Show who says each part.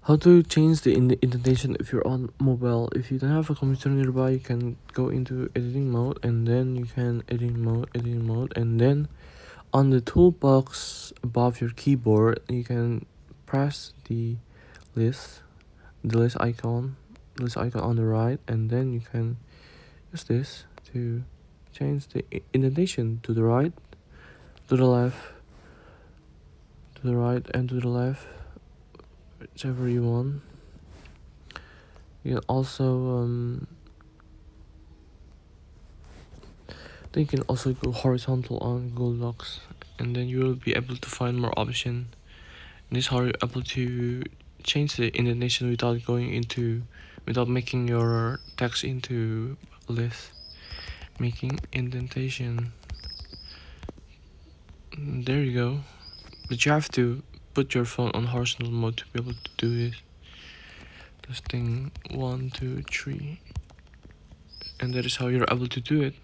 Speaker 1: How to change the indentation if you're on mobile? If you don't have a computer nearby, you can go into editing mode, and then you can editing mode, and then on the toolbox above your keyboard, you can press the list icon on the right, and then you can use this to change the indentation to the right, to the left, to the right, and to the left, whichever you want. You can also then you can also go horizontal on Google Docs, and then you will be able to find more options. And this is how you're able to change the indentation without making your text into a list. Making indentation. There you go. But you have to put your phone on horizontal mode to be able to do this. Testing 1, 2, 3. And that is how you're able to do it.